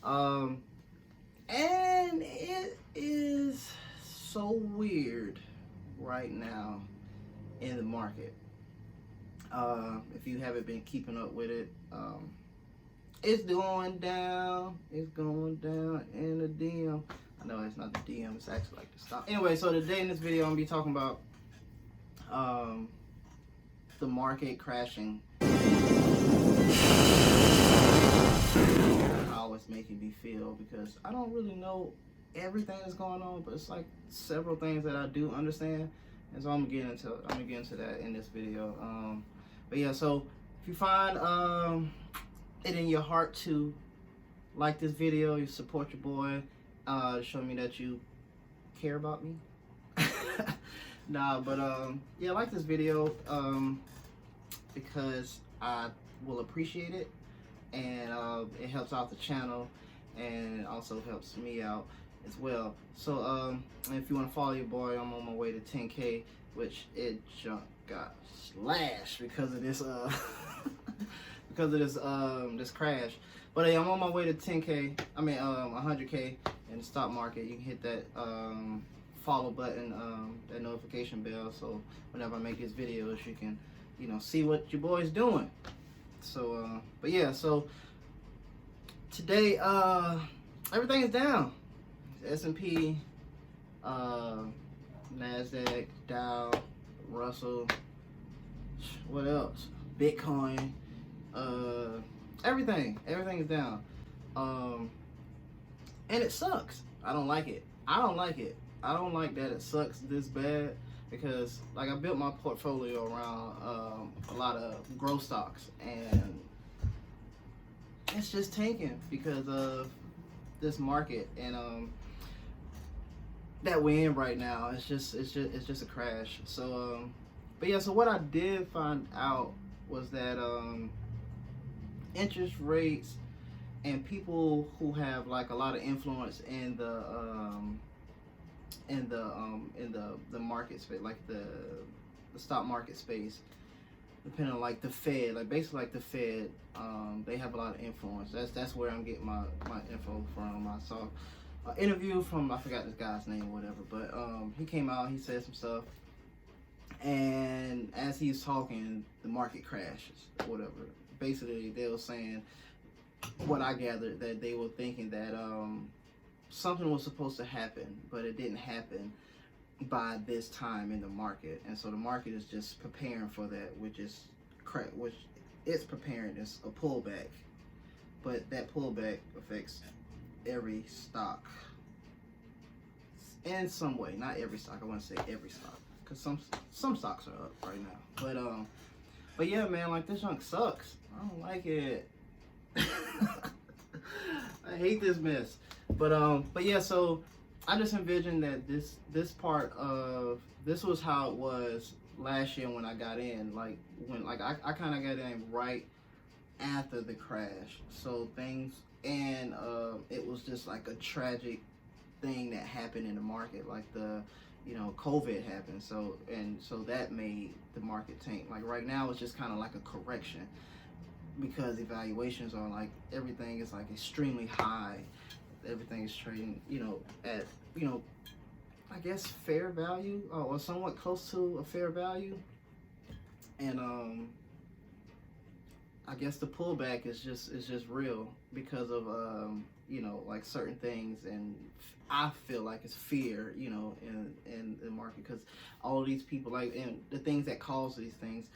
And it is so weird right now in the market. If you haven't been keeping up with it, it's going down. It's going down in the DM. I know it's not the DM, it's actually like the stock. Anyway, so today in this video, I'm gonna be talking about the market crashing. How it's making me feel, because I don't really know everything that's going on, but it's like several things that I do understand, and so I'm gonna get into that in this video. But yeah, so if you find it in your heart to like this video, you support your boy, show me that you care about me. Nah, but yeah, like this video because I will appreciate it, and it helps out the channel, and it also helps me out as well. So if you want to follow your boy, I'm on my way to 10K, which it junk got slashed because of this because of this crash. But hey, I'm on my way to 10K. I mean 100K in the stock market. You can hit that follow button, that notification bell, so whenever I make these videos, you can, see what your boy's doing. So but yeah, so today everything is down. S&P, Nasdaq, Dow, Russell, what else? Bitcoin, everything is down. And it sucks. I don't like it. I don't like that it sucks this bad, because like I built my portfolio around a lot of growth stocks, and it's just tanking because of this market and that we're in right now. It's just a crash. So but yeah, so what I did find out was that interest rates and people who have like a lot of influence in the market space, like the stock market space, depending on like the Fed, like basically like the Fed, they have a lot of influence. That's where I'm getting my info from. I saw an interview from, I forgot this guy's name or whatever, but he came out, he said some stuff, and as he's talking, the market crashes or whatever. Basically, they were saying, what I gathered, that they were thinking that something was supposed to happen, but it didn't happen by this time in the market, and so the market is just preparing for that, which it's preparing as a pullback, but that pullback affects every stock in some way. Not every stock, I want to say every stock, because some stocks are up right now, but yeah, man, like this junk sucks. I don't like it. I hate this mess. But yeah, so I just envisioned that this part of this was how it was last year when I got in. Like when I kind of got in right after the crash. So things, and it was just like a tragic thing that happened in the market, like the COVID happened. So that made the market tank. Like right now it's just kind of like a correction, because evaluations are like, everything is like extremely high. Everything is trading, at, I guess fair value, or somewhat close to a fair value. And I guess the pullback is just real because of like certain things, and I feel like it's fear, in the market, because all of these people, like, and the things that cause these things,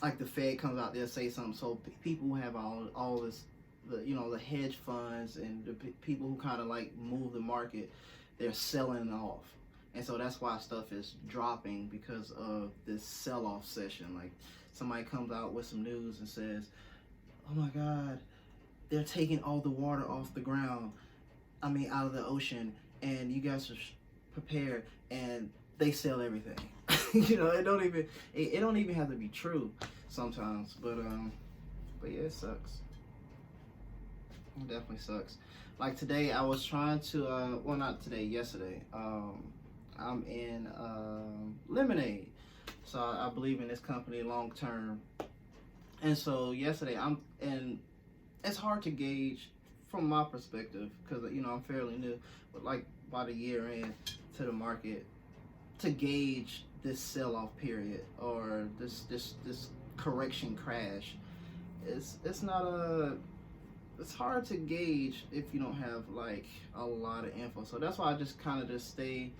like the Fed comes out there, say something, so people who have all this, the hedge funds and the people who kind of like move the market, they're selling off, and so that's why stuff is dropping, because of this sell-off session. Like somebody comes out with some news and says, oh my God, they're taking all the water off the ground, out of the ocean, and you guys are prepared, and they sell everything. It don't even have to be true sometimes, but yeah, it sucks. It definitely sucks. Like today, I was trying to well, not today, yesterday. I'm in Lemonade, so I believe in this company long term, and so yesterday and it's hard to gauge from my perspective, because I'm fairly new, but like about a year in to the market, to gauge this sell-off period or this correction crash, it's not a it's hard to gauge if you don't have like a lot of info. So that's why I just kind of just stay,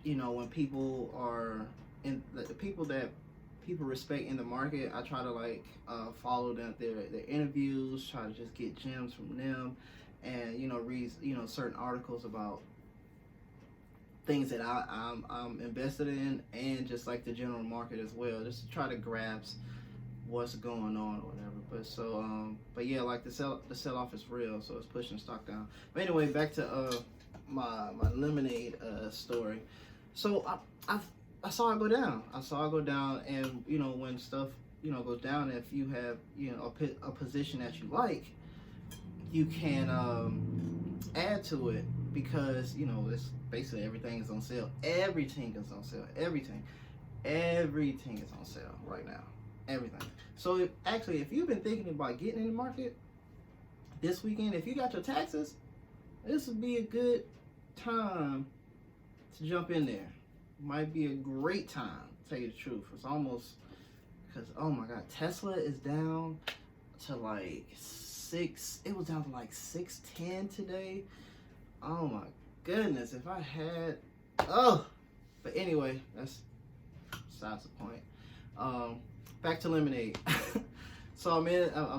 when people are in the people that people respect in the market, I try to like follow their interviews, try to just get gems from them, and read certain articles about things that I'm invested in, and just like the general market as well, just to try to grasp what's going on or whatever. But yeah, like the sell off is real, so it's pushing stock down. But anyway, back to my lemonade story. So I saw it go down. And when stuff goes down, if you have a position that you like, you can add to it, because it's basically everything is on sale. Everything is on sale. Everything is on sale right now. Everything. So if you've been thinking about getting in the market this weekend, if you got your taxes, this would be a good time to jump in there. Might be a great time, to tell you the truth. It's almost, because oh my god, Tesla is down to like it was down to like 610 today. Oh my goodness, if I had but anyway, that's besides the point. Back to lemonade. So I'm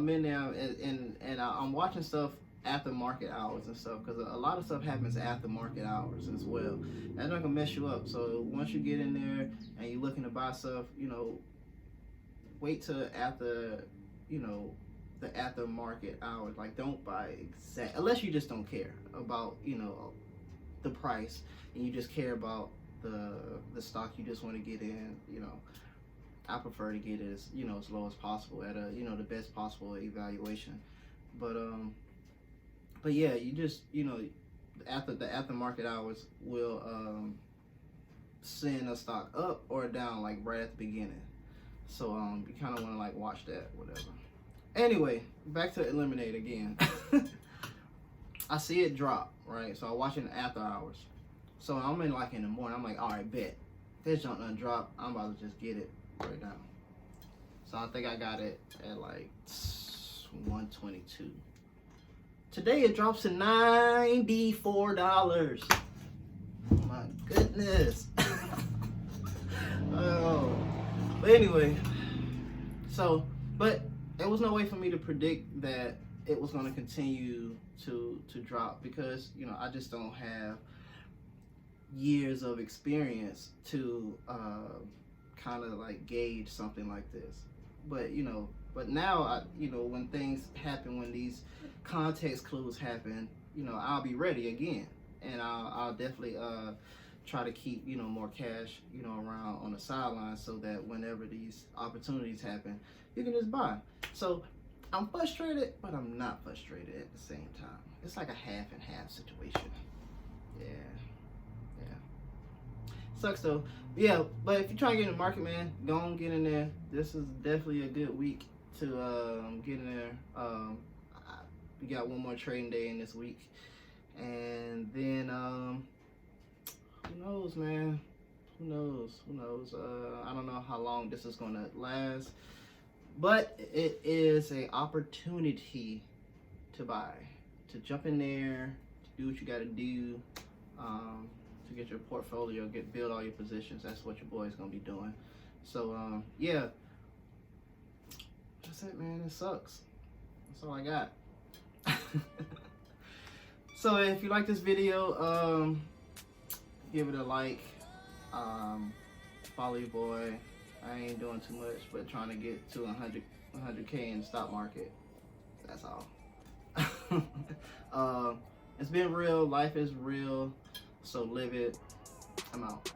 in there, and I'm watching stuff after market hours and stuff, because a lot of stuff happens after market hours as well. That's not gonna mess you up. So once you get in there and you're looking to buy stuff, wait till after the after market hours. Like, don't buy unless you just don't care about the price, and you just care about the stock you just want to get in. I prefer to get it as as low as possible at a the best possible evaluation. But yeah, you just after the after market hours will send a stock up or down like right at the beginning. So you kind of want to like watch that, whatever. Anyway, back to Eliminate again. I see it drop, right? So I watch it in after hours. So I'm in like in the morning. I'm like, all right, bet. This junk done drop. I'm about to just get it right now. So I think I got it at like 122. Today it drops to $94. Oh my goodness. Oh. But anyway, but there was no way for me to predict that it was going to continue to drop, because I just don't have years of experience to kind of like gauge something like this. But now when things happen, when these context clues happen, I'll be ready again, and I'll definitely try to keep more cash around on the sidelines, so that whenever these opportunities happen, you can just buy. So I'm frustrated, but I'm not frustrated at the same time. It's like a half and half situation. Yeah. Sucks though. Yeah, but if you're trying to get in the market, man, go on, get in there. This is definitely a good week to get in there. We got one more trading day in this week, and then who knows, man? Who knows? I don't know how long this is gonna last, but it is an opportunity to buy, to jump in there, to do what you got to do, to get your portfolio, build all your positions. That's what your boy's gonna be doing. So yeah, that's it, man. It sucks. That's all I got. So if you like this video, give it a like, follow your boy. I ain't doing too much, but trying to get to 100K in the stock market. That's all. It's been real. Life is real. So live it. I'm out.